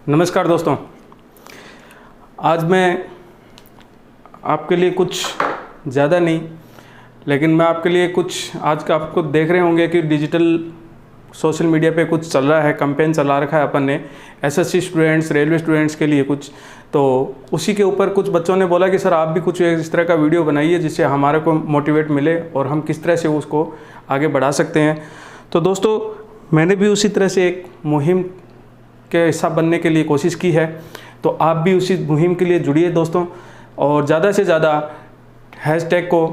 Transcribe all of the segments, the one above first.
नमस्कार दोस्तों, आज मैं आपके लिए कुछ ज़्यादा नहीं, लेकिन मैं आपके लिए कुछ आज का आपको देख रहे होंगे कि डिजिटल सोशल मीडिया पे कुछ चल रहा है, कैंपेन चला रखा है अपन ने एसएससी स्टूडेंट्स, रेलवे स्टूडेंट्स के लिए कुछ। तो उसी के ऊपर कुछ बच्चों ने बोला कि सर आप भी कुछ इस तरह का वीडियो बनाइए जिससे हमारे को मोटिवेट मिले और हम किस तरह से उसको आगे बढ़ा सकते हैं। तो दोस्तों, मैंने भी उसी तरह से एक मुहिम के हिस्सा बनने के लिए कोशिश की है, तो आप भी उसी मुहिम के लिए जुड़िए दोस्तों, और ज़्यादा से ज़्यादा हैशटैग को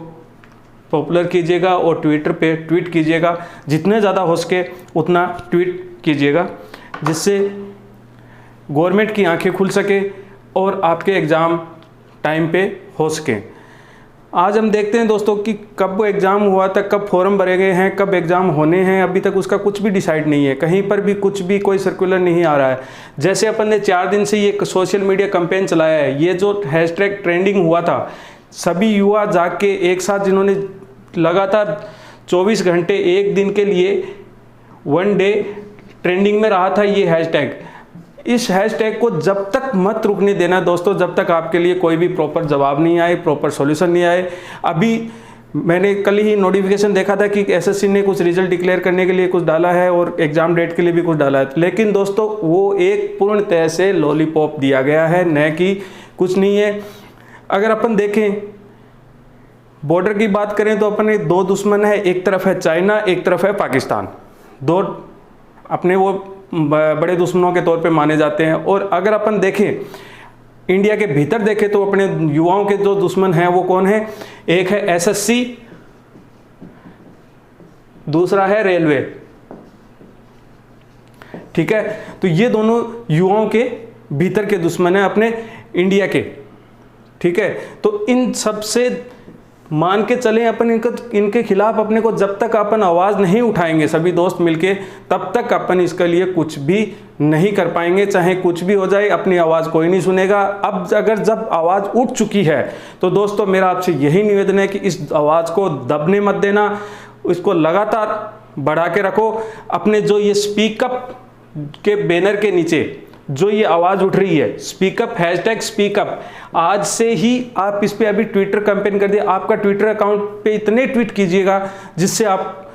पॉपुलर कीजिएगा और ट्विटर पे ट्वीट कीजिएगा। जितने ज़्यादा हो सके उतना ट्वीट कीजिएगा, जिससे गवर्नमेंट की आंखें खुल सके और आपके एग्ज़ाम टाइम पे हो सके। आज हम देखते हैं दोस्तों कि कब वो एग्ज़ाम हुआ था, कब फॉर्म भरे गए हैं, कब एग्ज़ाम होने हैं, अभी तक उसका कुछ भी डिसाइड नहीं है। कहीं पर भी कुछ भी कोई सर्कुलर नहीं आ रहा है। जैसे अपन ने 4 दिन से ये सोशल मीडिया कैंपेन चलाया है, ये जो हैशटैग ट्रेंडिंग हुआ था, सभी युवा जाग के एक साथ जिन्होंने लगातार 24 घंटे एक दिन के लिए 1 डे ट्रेंडिंग में रहा था ये हैशटैग। इस हैशटैग को जब तक मत रुकने देना दोस्तों, जब तक आपके लिए कोई भी प्रॉपर जवाब नहीं आए, प्रॉपर सॉल्यूशन नहीं आए। अभी मैंने कल ही नोटिफिकेशन देखा था कि एसएससी ने कुछ रिजल्ट डिक्लेयर करने के लिए कुछ डाला है और एग्ज़ाम डेट के लिए भी कुछ डाला है, लेकिन दोस्तों वो एक पूर्णतः से लॉलीपॉप दिया गया है, न कि कुछ नहीं है। अगर अपन देखें, बॉर्डर की बात करें तो अपने 2 दुश्मन है, एक तरफ है चाइना, एक तरफ है पाकिस्तान। 2 अपने वो बड़े दुश्मनों के तौर पे माने जाते हैं। और अगर अपन देखें इंडिया के भीतर देखें तो अपने युवाओं के जो दुश्मन हैं वो कौन है? एक है एसएससी, दूसरा है रेलवे। ठीक है, तो ये दोनों युवाओं के भीतर के दुश्मन हैं अपने इंडिया के। ठीक है, तो इन सबसे मान के चलें अपन, इनके खिलाफ अपने को जब तक अपन आवाज़ नहीं उठाएंगे सभी दोस्त मिलके, तब तक अपन इसके लिए कुछ भी नहीं कर पाएंगे। चाहे कुछ भी हो जाए, अपनी आवाज़ कोई नहीं सुनेगा। अब अगर जब आवाज़ उठ चुकी है तो दोस्तों मेरा आपसे यही निवेदन है कि इस आवाज़ को दबने मत देना, इसको लगातार बढ़ा के रखो। अपने जो ये स्पीकअप के बैनर के नीचे जो ये आवाज़ उठ रही है, स्पीकअप, हैशटैग स्पीकअप, आज से ही आप इस पे अभी ट्विटर कैंपेन कर दिए। आपका ट्विटर अकाउंट पे इतने ट्वीट कीजिएगा जिससे आप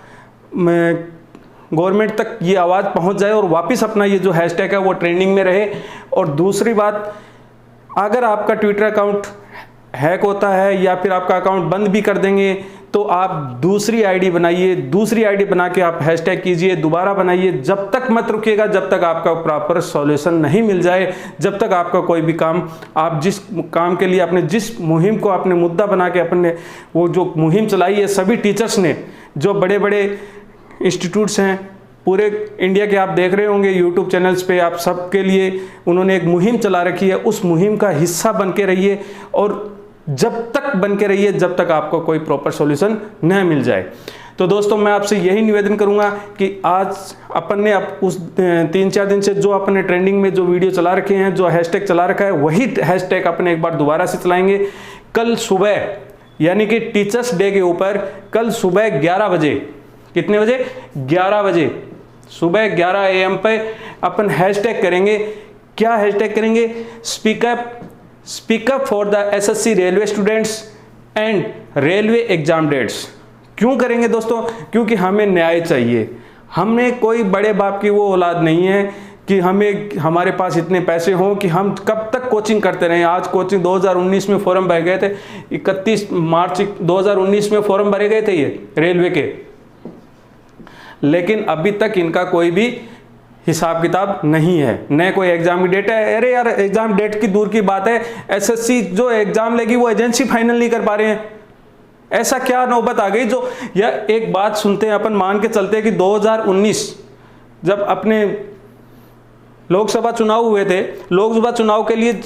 गवर्नमेंट तक ये आवाज़ पहुंच जाए और वापस अपना ये जो हैशटैग है वो ट्रेंडिंग में रहे। और दूसरी बात, अगर आपका ट्विटर अकाउंट हैक होता है या फिर आपका अकाउंट बंद भी कर देंगे तो आप दूसरी आईडी बनाइए, दूसरी आईडी बना के आप हैशटैग कीजिए, दोबारा बनाइए। जब तक मत रुकिएगा जब तक आपका प्रॉपर सॉल्यूशन नहीं मिल जाए, जब तक आपका कोई भी काम, आप जिस काम के लिए आपने जिस मुहिम को आपने मुद्दा बना के अपने वो जो मुहिम चलाई है, सभी टीचर्स ने, जो बड़े बड़े इंस्टीट्यूट्स हैं पूरे इंडिया के, आप देख रहे होंगे यूट्यूब चैनल्स पे, आप सबके लिए उन्होंने एक मुहिम चला रखी है। उस मुहिम का हिस्सा बन के रहिए और जब तक बन के रहिए जब तक आपको कोई प्रॉपर सॉल्यूशन न मिल जाए। तो दोस्तों मैं आपसे यही निवेदन करूंगा कि आज अपन ने उस 3-4 दिन से जो अपन ने ट्रेंडिंग में जो वीडियो चला रखे हैं, जो हैशटैग चला रखा है, वही हैशटैग अपन एक बार दोबारा से चलाएंगे। कल सुबह यानी कि टीचर्स डे के ऊपर कल सुबह 11 बजे, कितने बजे? 11 बजे, सुबह 11 AM पे अपन हैशटैग करेंगे। क्या हैशटैग करेंगे? Speak up for the SSC railway students and railway exam dates. क्यों करेंगे दोस्तों? क्योंकि हमें न्याय चाहिए। हमने कोई बड़े बाप की वो औलाद नहीं है कि हमारे पास इतने पैसे हों कि हम कब तक कोचिंग करते रहें। आज कोचिंग 2019 में फॉर्म भरे गए थे, 31 मार्च 2019 में फॉर्म भरे गए थे ये रेलवे के, लेकिन अभी तक इनका कोई भी हिसाब किताब नहीं है, न कोई एग्जाम की डेट है। अरे यार, एग्जाम डेट की दूर की बात है, एसएससी जो एग्जाम लेगी वो एजेंसी फाइनल नहीं कर पा रहे हैं। ऐसा क्या नौबत आ गई? जो या एक बात सुनते हैं अपन, मान के चलते हैं कि 2019 जब अपने लोकसभा चुनाव हुए थे, लोकसभा चुनाव के लिए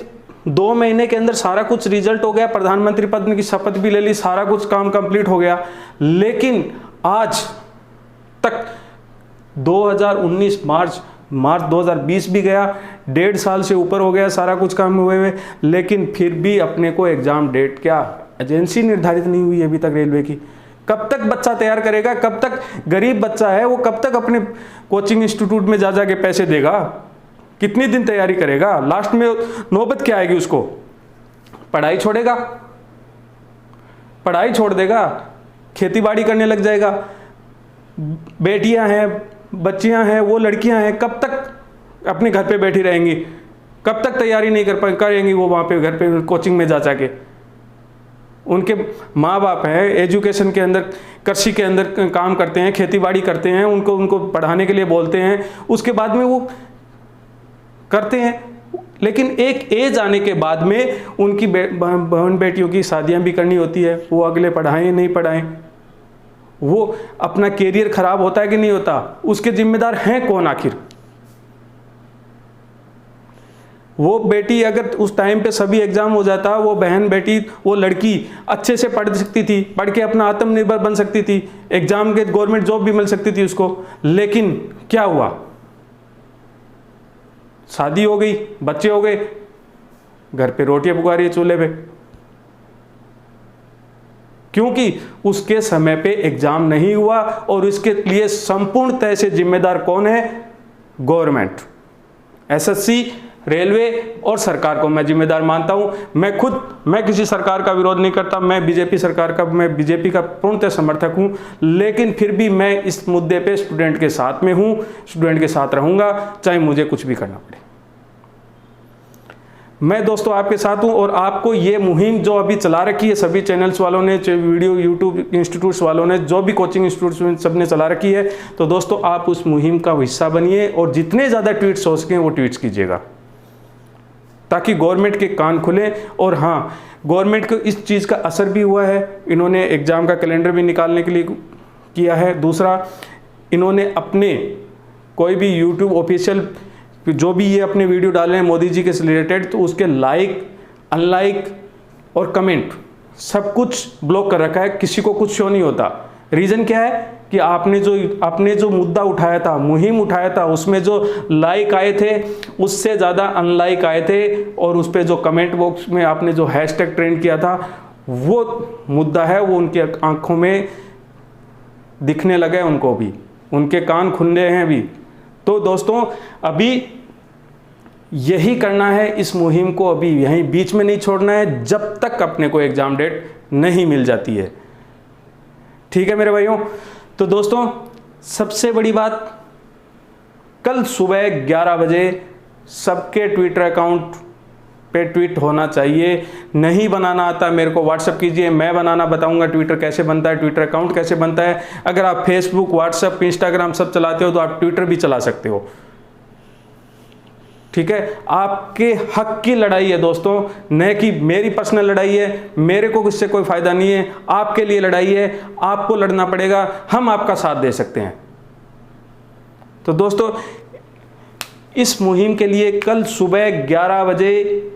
2 महीने के अंदर सारा कुछ रिजल्ट हो गया, प्रधानमंत्री पद की शपथ भी ले ली, सारा कुछ काम कंप्लीट हो गया, लेकिन आज तक 2019 मार्च 2020 भी गया, 1.5 साल से ऊपर हो गया सारा कुछ काम हुए, लेकिन फिर भी अपने को एग्जाम डेट क्या एजेंसी निर्धारित नहीं हुई अभी तक रेलवे की। कब तक बच्चा तैयार करेगा? कब तक गरीब बच्चा है वो कब तक अपने कोचिंग इंस्टीट्यूट में जा के पैसे देगा? कितनी दिन तैयारी करेगा? लास्ट में नौबत क्या आएगी उसको? पढ़ाई छोड़ेगा, पढ़ाई छोड़ देगा, खेती बाड़ी करने लग जाएगा। बेटियां हैं, बच्चियां हैं, वो लड़कियां हैं, कब तक अपने घर पे बैठी रहेंगी? कब तक तैयारी नहीं करेंगी वो वहाँ पे घर पे कोचिंग में जा के? उनके माँ बाप हैं, एजुकेशन के अंदर, कृषि के अंदर काम करते हैं, खेती बाड़ी करते हैं, उनको पढ़ाने के लिए बोलते हैं, उसके बाद में वो करते हैं। लेकिन एक एज आने के बाद में उनकी बहन बेटियों की शादियां भी करनी होती है, वो अगले पढ़ाएं नहीं पढ़ाएं, वो अपना कैरियर खराब होता है कि नहीं होता? उसके जिम्मेदार हैं कौन आखिर? वो बेटी अगर उस टाइम पे सभी एग्जाम हो जाता, वो बहन बेटी, वो लड़की अच्छे से पढ़ सकती थी, पढ़ के अपना आत्मनिर्भर बन सकती थी, एग्जाम के गवर्नमेंट जॉब भी मिल सकती थी उसको। लेकिन क्या हुआ? शादी हो गई, बच्चे हो गए, घर पे रोटियां पका रही है चूल्हे पे, क्योंकि उसके समय पे एग्जाम नहीं हुआ। और इसके लिए संपूर्णतः से जिम्मेदार कौन है? गवर्नमेंट, एसएससी, रेलवे और सरकार को मैं जिम्मेदार मानता हूं। मैं किसी सरकार का विरोध नहीं करता, मैं बीजेपी का पूर्णतः समर्थक हूं, लेकिन फिर भी मैं इस मुद्दे पे स्टूडेंट के साथ में हूं, स्टूडेंट के साथ रहूंगा, चाहे मुझे कुछ भी करना पड़े। मैं दोस्तों आपके साथ हूं। और आपको ये मुहिम जो अभी चला रखी है सभी चैनल्स वालों ने, वीडियो यूट्यूब इंस्टीट्यूट्स वालों ने, जो भी कोचिंग इंस्टीट्यूट्स सब ने चला रखी है, तो दोस्तों आप उस मुहिम का हिस्सा बनिए और जितने ज़्यादा ट्वीट्स हो सकें वो ट्वीट्स कीजिएगा, ताकि गवर्नमेंट के कान खुले। और हाँ, गवर्नमेंट को इस चीज़ का असर भी हुआ है, इन्होंने एग्ज़ाम का कैलेंडर भी निकालने के लिए किया है। दूसरा, इन्होंने अपने कोई भी यूट्यूब ऑफिशियल जो भी ये अपने वीडियो डाल रहे हैं मोदी जी के रिलेटेड, तो उसके लाइक, अनलाइक और कमेंट सब कुछ ब्लॉक कर रखा है, किसी को कुछ शो नहीं होता। रीज़न क्या है कि आपने जो मुद्दा उठाया था, मुहिम उठाया था, उसमें जो लाइक आए थे उससे ज़्यादा अनलाइक आए थे, और उस पर जो कमेंट बॉक्स में आपने जो हैशटैग ट्रेंड किया था, वो मुद्दा है, वो उनकी आंखों में दिखने लगे, उनको भी उनके कान खुलने हैं अभी। तो दोस्तों अभी यही करना है, इस मुहिम को अभी यहीं बीच में नहीं छोड़ना है जब तक अपने को एग्ज़ाम डेट नहीं मिल जाती है। ठीक है मेरे भाइयों? तो दोस्तों सबसे बड़ी बात, कल सुबह 11 बजे सबके ट्विटर अकाउंट पे ट्वीट होना चाहिए। नहीं बनाना आता मेरे को व्हाट्सअप कीजिए, मैं बनाना बताऊंगा ट्विटर कैसे बनता है, ट्विटर अकाउंट कैसे बनता है। अगर आप फेसबुक, व्हाट्सअप, इंस्टाग्राम सब चलाते हो तो आप ट्विटर भी चला सकते हो। ठीक है, आपके हक की लड़ाई है दोस्तों, न कि मेरी पर्सनल लड़ाई है। मेरे को इससे कोई फायदा नहीं है, आपके लिए लड़ाई है, आपको लड़ना पड़ेगा, हम आपका साथ दे सकते हैं। तो दोस्तों इस मुहिम के लिए कल सुबह 11 बजे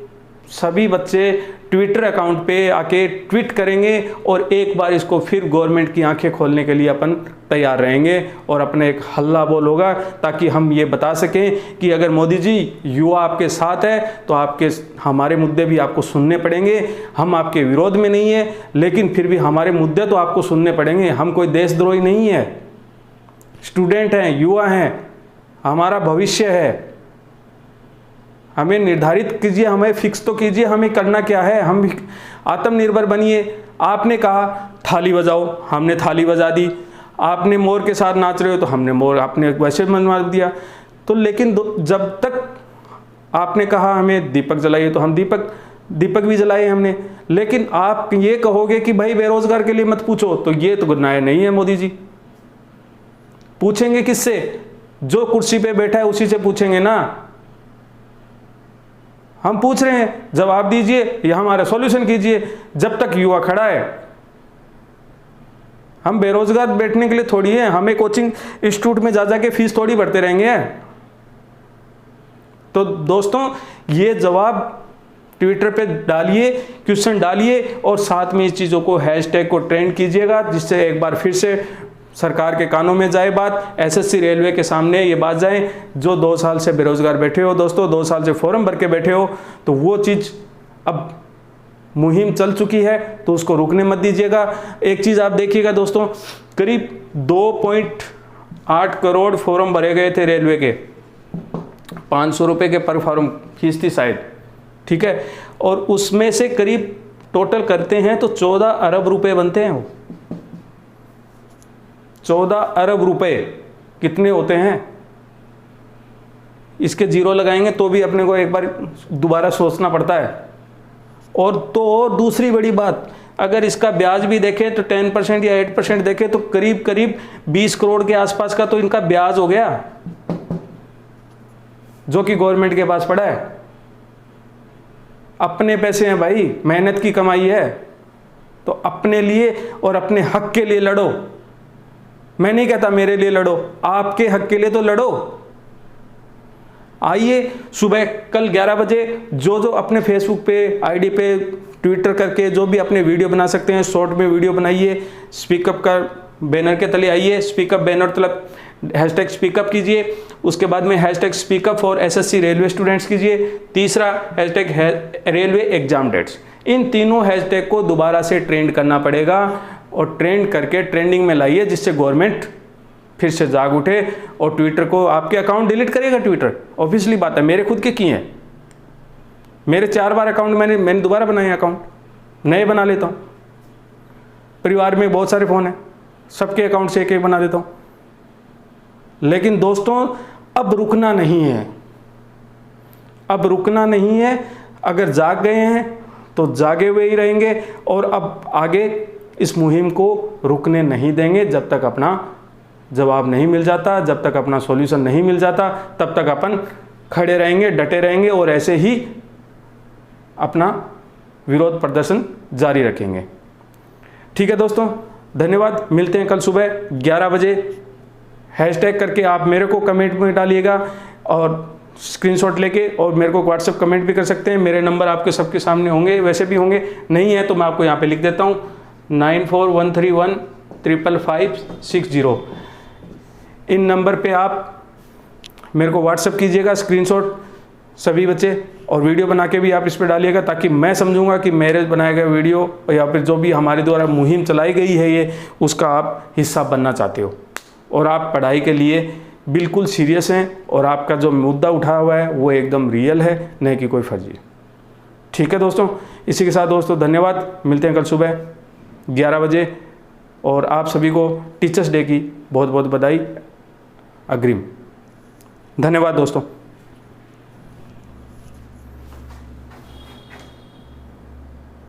सभी बच्चे ट्विटर अकाउंट पे आके ट्वीट करेंगे और एक बार इसको फिर गवर्नमेंट की आंखें खोलने के लिए अपन तैयार रहेंगे और अपने एक हल्ला बोल होगा, ताकि हम ये बता सकें कि अगर मोदी जी युवा आपके साथ है तो हमारे मुद्दे भी आपको सुनने पड़ेंगे। हम आपके विरोध में नहीं है, लेकिन फिर भी हमारे मुद्दे तो आपको सुनने पड़ेंगे। हम कोई देशद्रोही नहीं है, स्टूडेंट हैं, युवा हैं, हमारा भविष्य है। हमें निर्धारित कीजिए, हमें फिक्स तो कीजिए हमें करना क्या है, हम आत्मनिर्भर बनिए। आपने कहा थाली बजाओ, हमने थाली बजा दी। आपने मोर के साथ नाच रहे हो तो हमने मोर आपने वैसे मनवा दिया। तो लेकिन जब तक आपने कहा हमें दीपक जलाइए तो हम दीपक भी जलाए हमने। लेकिन आप ये कहोगे कि भाई बेरोजगार के लिए मत पूछो, तो ये तो गुनाह नहीं है मोदी जी। पूछेंगे किससे? जो कुर्सी पे बैठा है उसी से पूछेंगे ना। हम पूछ रहे हैं, जवाब दीजिए या हमारा सॉल्यूशन कीजिए। जब तक युवा खड़ा है, हम बेरोजगार बैठने के लिए थोड़ी है, हमें कोचिंग इंस्टीट्यूट में जा जाके फीस थोड़ी भरते रहेंगे। तो दोस्तों ये जवाब ट्विटर पे डालिए, क्वेश्चन डालिए और साथ में इस चीज़ों को हैशटैग को ट्रेंड कीजिएगा, जिससे एक बार फिर से सरकार के कानों में जाए बात, एसएससी रेलवे के सामने ये बात जाए। जो 2 साल से बेरोजगार बैठे हो दोस्तों, 2 साल से फॉर्म भर के बैठे हो, तो वो चीज़ अब मुहिम चल चुकी है तो उसको रुकने मत दीजिएगा। एक चीज़ आप देखिएगा दोस्तों, करीब 2.8 करोड़ फॉर्म भरे गए थे रेलवे के, 500 रुपये के पर फॉर्म फीस थी शायद, ठीक है। और उसमें से करीब टोटल करते हैं तो 14 अरब रुपए बनते हैं वो। 14 अरब रुपए कितने होते हैं, इसके जीरो लगाएंगे तो भी अपने को एक बार दोबारा सोचना पड़ता है। और दूसरी बड़ी बात, अगर इसका ब्याज भी देखें तो 10% या 8% देखें तो करीब करीब 20 करोड़ के आसपास का तो इनका ब्याज हो गया, जो कि गवर्नमेंट के पास पड़ा है। अपने पैसे हैं भाई, मेहनत की कमाई है, तो अपने लिए और अपने हक के लिए लड़ो। मैं नहीं कहता मेरे लिए लड़ो, आपके हक के लिए तो लड़ो। आइए सुबह कल 11 बजे जो अपने फेसबुक पे, आईडी पे, ट्विटर करके जो भी अपने वीडियो बना सकते हैं, शॉर्ट में वीडियो बनाइए, स्पीकअप का बैनर के तले आइए, स्पीकअप बैनर मतलब हैशटैग स्पीकअप कीजिए, उसके बाद में hashtag speak up for SSC railway students कीजिए, तीसरा हैशटैग रेलवे एग्जाम डेट्स। इन तीनों हैशटैग को दोबारा से ट्रेंड करना पड़ेगा और ट्रेंड करके ट्रेंडिंग में लाइए, जिससे गवर्नमेंट फिर से जाग उठे और ट्विटर को, आपके अकाउंट डिलीट करेगा ट्विटर, ऑब्वियसली बात है। मेरे खुद के किए हैं, मेरे 4 बार अकाउंट मैंने दोबारा बनाए अकाउंट, नए बना लेता हूँ। परिवार में बहुत सारे फ़ोन हैं, सबके अकाउंट से एक एक बना देता हूँ। लेकिन दोस्तों अब रुकना नहीं है, अब रुकना नहीं है। अगर जाग गए हैं तो जागे हुए ही रहेंगे और अब आगे इस मुहिम को रुकने नहीं देंगे। जब तक अपना जवाब नहीं मिल जाता, जब तक अपना सॉल्यूशन नहीं मिल जाता, तब तक अपन खड़े रहेंगे, डटे रहेंगे और ऐसे ही अपना विरोध प्रदर्शन जारी रखेंगे। ठीक है दोस्तों, धन्यवाद। मिलते हैं कल सुबह 11 बजे। हैशटैग करके आप मेरे को कमेंट में डालिएगा और स्क्रीनशॉट लेके, और मेरे को व्हाट्सएप कमेंट भी कर सकते हैं। मेरे नंबर आपके सबके सामने होंगे, वैसे भी होंगे, नहीं है तो मैं आपको यहाँ पे लिख देता हूँ 9413155560। इन नंबर पे आप मेरे को व्हाट्सएप कीजिएगा, स्क्रीनशॉट सभी बच्चे, और वीडियो बना के भी आप इस पर डालिएगा, ताकि मैं समझूंगा कि मेरे बनाए गए वीडियो या फिर जो भी हमारे द्वारा मुहिम चलाई गई है ये, उसका आप हिस्सा बनना चाहते हो और आप पढ़ाई के लिए बिल्कुल सीरियस हैं और आपका जो मुद्दा उठा हुआ है वो एकदम रियल है, नहीं कि कोई फर्जी। ठीक है दोस्तों, इसी के साथ दोस्तों धन्यवाद। मिलते हैं कल सुबह 11 बजे और आप सभी को टीचर्स डे की बहुत बहुत बधाई अग्रिम। धन्यवाद दोस्तों।